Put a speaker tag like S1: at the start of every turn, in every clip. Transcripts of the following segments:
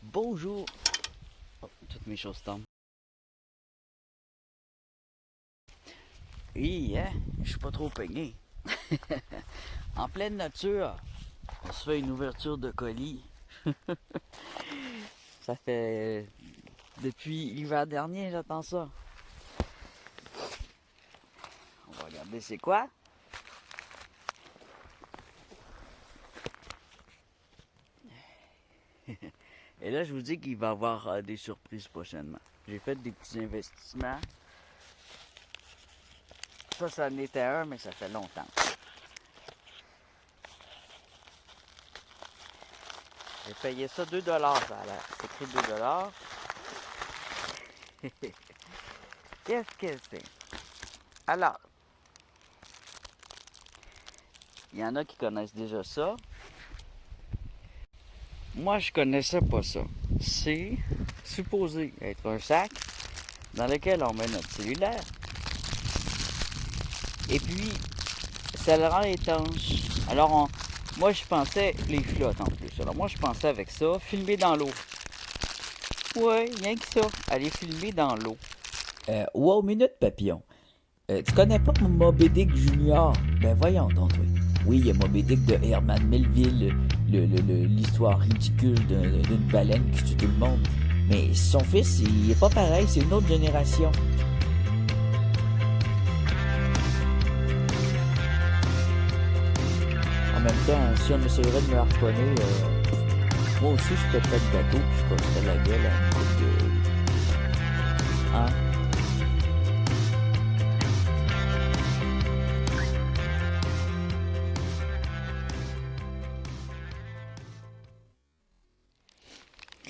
S1: Bonjour. Oh, toutes mes choses tombent. Oui, hein? Je suis pas trop peigné. En pleine nature, on se fait une ouverture de colis. Ça fait depuis l'hiver dernier, j'attends ça. On va regarder c'est quoi. Et là, je vous dis qu'il va y avoir des surprises prochainement. J'ai fait des petits investissements. Ça en était un, mais ça fait longtemps. J'ai payé ça 2 ça a l'air. C'est écrit 2 Qu'est-ce que c'est? Alors, il y en a qui connaissent déjà ça. Moi, je connaissais pas ça. C'est supposé être un sac dans lequel on met notre cellulaire. Et puis, ça le rend étanche. Alors, moi, je pensais les flottes en plus. Alors, moi, je pensais avec ça, filmer dans l'eau. Ouais, rien que ça. Aller filmer dans l'eau.
S2: Wow, minute, papillon. Tu connais pas Moby Dick Junior? Ben voyons donc, oui. Oui, il y a Moby Dick de Herman Melville, l'histoire ridicule d'une baleine qui tue tout le monde. Mais son fils, il est pas pareil, c'est une autre génération. En même temps, si on essayerait de me harponner, moi aussi je pèterais le bateau puis je casserais la gueule à une coupe de... Hein?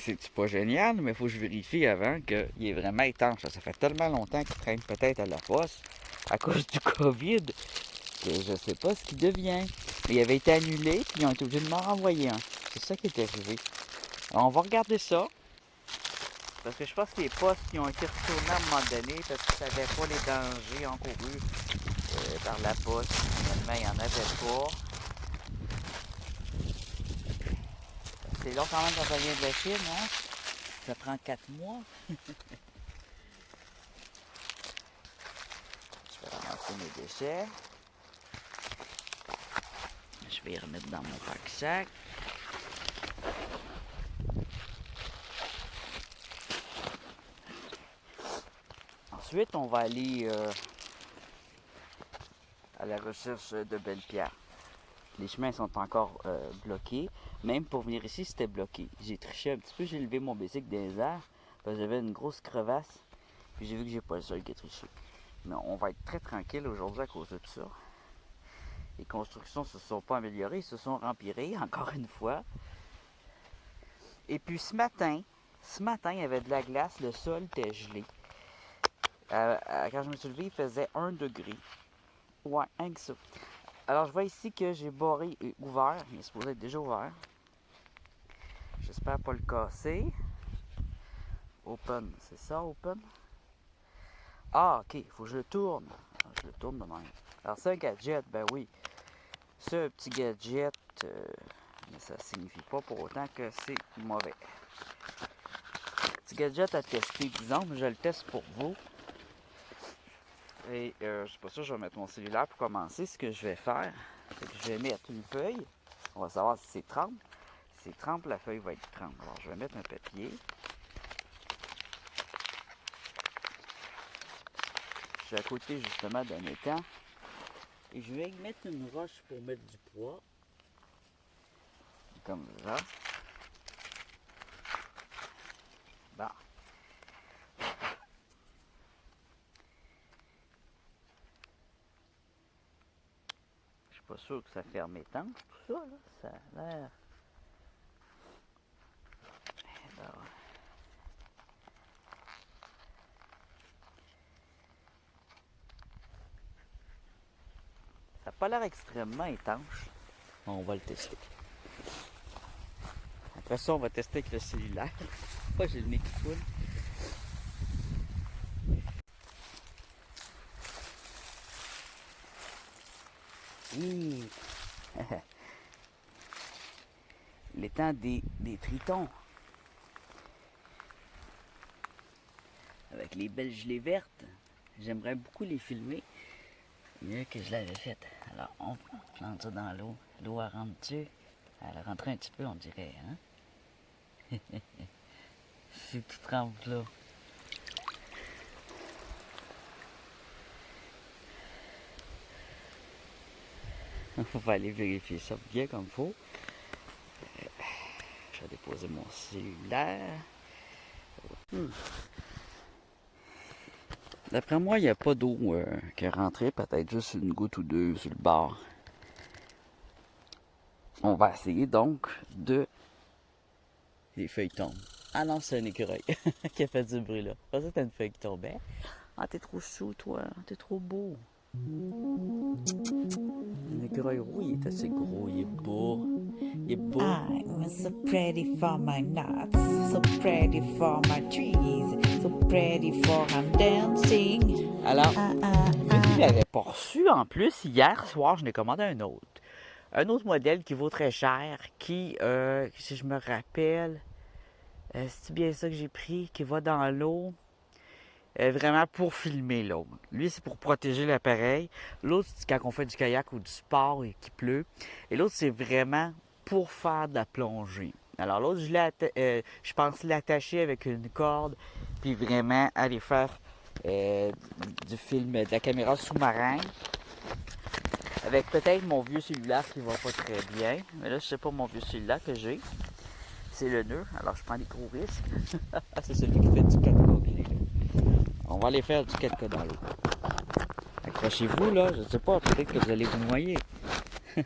S1: C'est pas génial, mais il faut que je vérifie avant qu'il est vraiment étanche. Ça fait tellement longtemps qu'il traîne peut-être à la fosse à cause du COVID que je sais pas ce qu'il devient. Mais il avait été annulé, puis ils ont été obligés de m'en renvoyer un. C'est ça qui est arrivé. Alors, on va regarder ça. Parce que je pense que les postes qui ont été retournés à un moment donné parce qu'ils ne savaient pas les dangers encourus par la poste. Finalement, il n'y en avait pas. C'est long quand même quand ça vient de la Chine, hein? Ça prend 4 mois. Je vais ramasser mes déchets. Je vais les remettre dans mon pack-sac. Ensuite, on va aller à la recherche de belles pierres. Les chemins sont encore bloqués. Même pour venir ici, c'était bloqué. J'ai triché un petit peu, j'ai levé mon bicycle des airs. Parce que j'avais une grosse crevasse. Puis j'ai vu que j'ai pas le seul qui a triché. Mais on va être très tranquille aujourd'hui à cause de tout ça. Les constructions ne se sont pas améliorées, ils se sont empirées, encore une fois. Et puis ce matin, il y avait de la glace, le sol était gelé. Quand je me suis levé, il faisait 1 degré. Ouais, rien que ça. Alors je vois ici que j'ai barré et ouvert. Il est supposé être déjà ouvert. J'espère pas le casser. Open, c'est ça, open? Ah, ok, il faut que je le tourne. Je le tourne de même. Alors c'est un gadget, ben oui. C'est un petit gadget, mais ça signifie pas pour autant que c'est mauvais. Petit gadget à tester, disons, mais je le teste pour vous. Et je sais pas sûr, je vais mettre mon cellulaire pour commencer. Ce que je vais faire, c'est que je vais mettre une feuille. On va savoir si c'est trempe. Si c'est trempe, la feuille va être trempe. Alors je vais mettre un papier. Je suis à côté justement d'un étang. Et je vais y mettre une roche pour mettre du poids. Comme ça. Bon. Je suis pas sûr que ça ferme étanche, tout ça, là. Ça a l'air. Alors, ça n'a pas l'air extrêmement étanche. On va le tester. Après ça, on va tester avec le cellulaire. Moi, j'ai le nez qui coule. étant des tritons. Avec les belles gelées vertes. J'aimerais beaucoup les filmer. Mieux que je l'avais fait. Alors, on plante ça dans l'eau. L'eau, elle rentre dessus. Elle rentre un petit peu, on dirait. Hein? C'est tout trempe là. On va aller vérifier ça bien comme il faut. Je vais déposer mon cellulaire. D'après moi, il n'y a pas d'eau qui est rentrée, peut-être juste une goutte ou deux sur le bord. On va essayer donc de... Les feuilles tombent. Ah non, c'est un écureuil qui a fait du bruit là. Pas ça, t'as une feuille qui tombait. Ah, t'es trop chou, toi. T'es trop beau. Un écureuil roux, il est assez gros, il est beau. Il est beau.
S3: I'm so pretty for my nuts, so pretty for my trees, so pretty for I'm dancing.
S1: Alors, vu qu'il l'avait pas reçu, en plus, hier soir, je l'ai commandé un autre. Un autre modèle qui vaut très cher, qui, si je me rappelle, c'est bien ça que j'ai pris, qui va dans l'eau, vraiment pour filmer l'eau. Lui, c'est pour protéger l'appareil. L'autre, c'est quand on fait du kayak ou du sport et qu'il pleut. Et l'autre, c'est vraiment pour faire de la plongée. Alors l'autre, je pense l'attacher avec une corde, puis vraiment aller faire du film, de la caméra sous-marin. Avec peut-être mon vieux cellulaire qui va pas très bien. Mais là, je sais pas mon vieux cellulaire que j'ai. C'est le nœud, alors je prends des gros risques. C'est celui qui fait du 4K que j'ai là. On va aller faire du 4K dans l'eau. Accrochez-vous là, je sais pas, peut-être que vous allez vous noyer. Je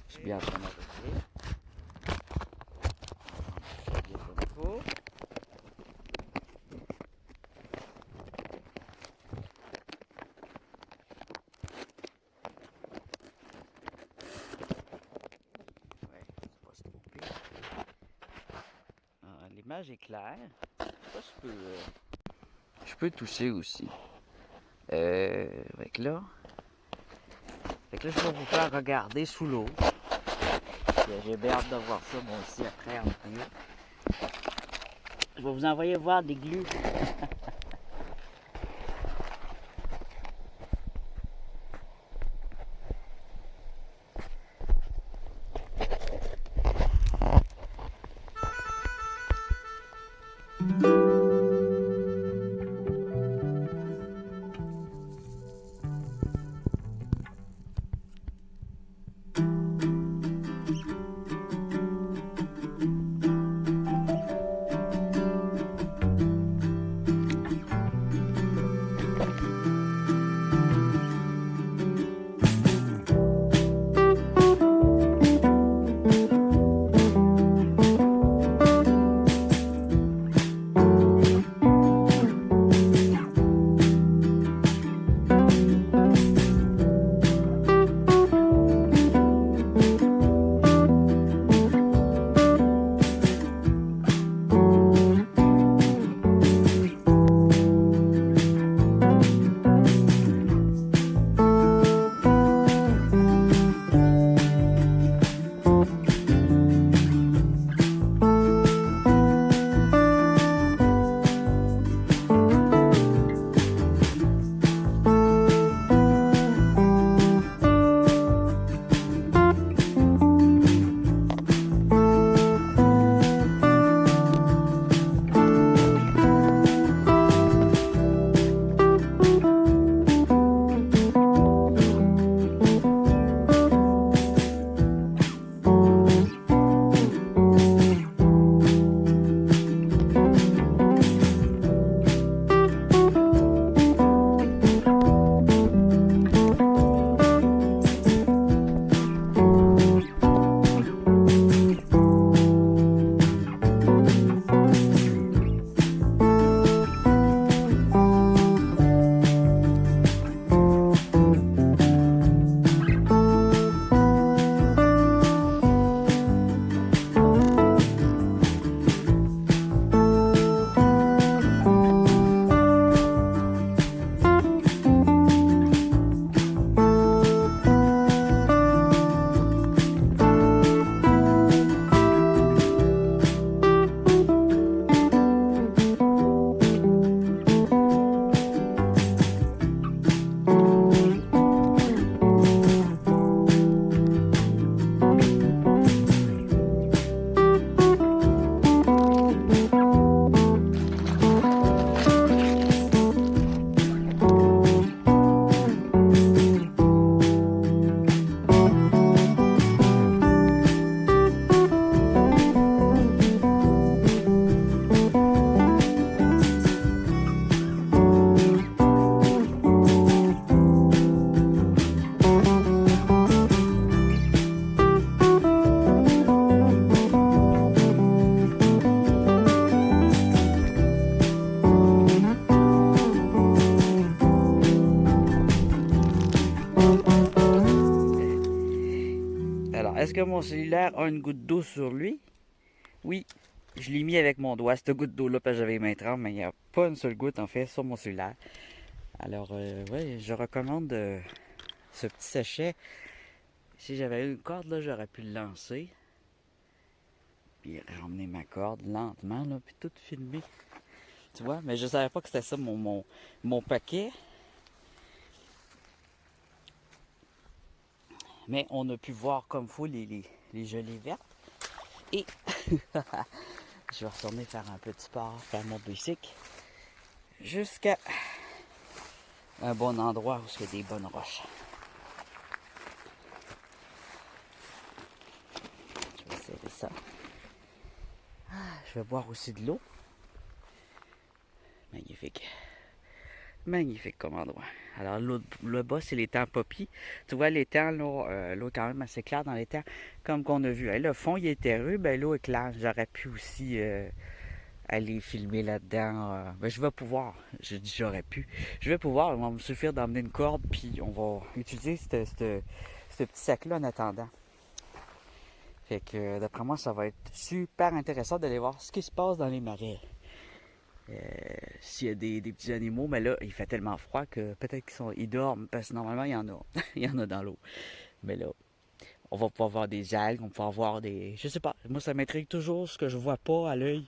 S1: suis bien en train d'arrêter. Ça bien comme il faut. Ouais, c'est pas si trop pire. Ah, l'image est claire. Je sais pas si je peux toucher aussi. Fait que là, je vais vous faire regarder sous l'eau. J'ai bien hâte de voir ça moi aussi après en vidéo. Je vais vous envoyer voir des glues. Est-ce que mon cellulaire a une goutte d'eau sur lui? Oui, je l'ai mis avec mon doigt, cette goutte d'eau-là, parce que j'avais les mains trempes, mais il n'y a pas une seule goutte, en fait, sur mon cellulaire. Alors, ouais, je recommande ce petit sachet. Si j'avais eu une corde, là, j'aurais pu le lancer. Puis ramener ma corde lentement, là, puis tout filmer. Tu vois, mais je savais pas que c'était ça mon paquet. Mais on a pu voir comme faut les gelées vertes. Et je vais retourner faire un petit sport, faire mon bicycle. Jusqu'à un bon endroit où il y a des bonnes roches. Je vais serrer ça. Je vais boire aussi de l'eau. Magnifique. Magnifique comme endroit. Alors le bas, c'est l'étang Poppy. Tu vois l'étang, l'eau est quand même assez claire dans l'étang. Comme qu'on a vu. Hey, le fond, il est terreux, ben l'eau est claire. J'aurais pu aussi aller filmer là-dedans. Ben, je vais pouvoir. Je dis j'aurais pu. Je vais pouvoir. Il va me suffire d'emmener une corde, puis on va utiliser ce petit sac-là en attendant. Fait que d'après moi, ça va être super intéressant d'aller voir ce qui se passe dans les marais. S'il y a des petits animaux, mais là, il fait tellement froid que peut-être qu'ils dorment, parce que normalement, il y en a. Il y en a dans l'eau. Mais là, on va pouvoir voir des algues, on va pouvoir voir des... Je sais pas, moi, ça m'intrigue toujours ce que je vois pas à l'œil.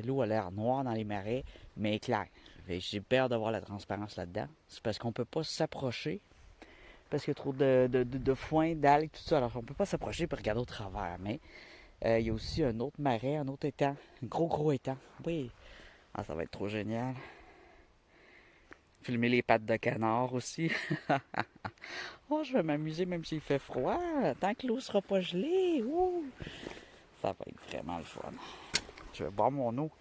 S1: L'eau a l'air noire dans les marais, mais claire. J'ai peur d'avoir la transparence là-dedans. C'est parce qu'on peut pas s'approcher, parce qu'il y a trop de foin, d'algues, tout ça. Alors, on peut pas s'approcher pour regarder au travers, mais... il y a aussi un autre marais, un autre étang. Un gros étang. Oui. Ah, ça va être trop génial. Filmer les pattes de canard aussi. Oh, je vais m'amuser même s'il fait froid. Tant que l'eau sera pas gelée. Ouh. Ça va être vraiment le fun. Je vais boire mon eau.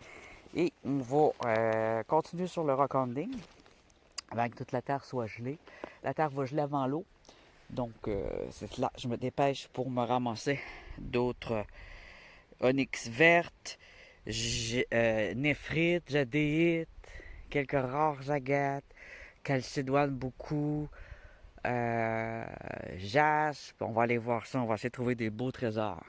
S1: Et on va continuer sur le rockanding avant que toute la terre soit gelée. La terre va geler avant l'eau. Donc, c'est là, je me dépêche pour me ramasser d'autres onyx vertes, néphrite, jadéite, quelques rares agates, calcédoine beaucoup, jaspe. On va aller voir ça, on va essayer de trouver des beaux trésors.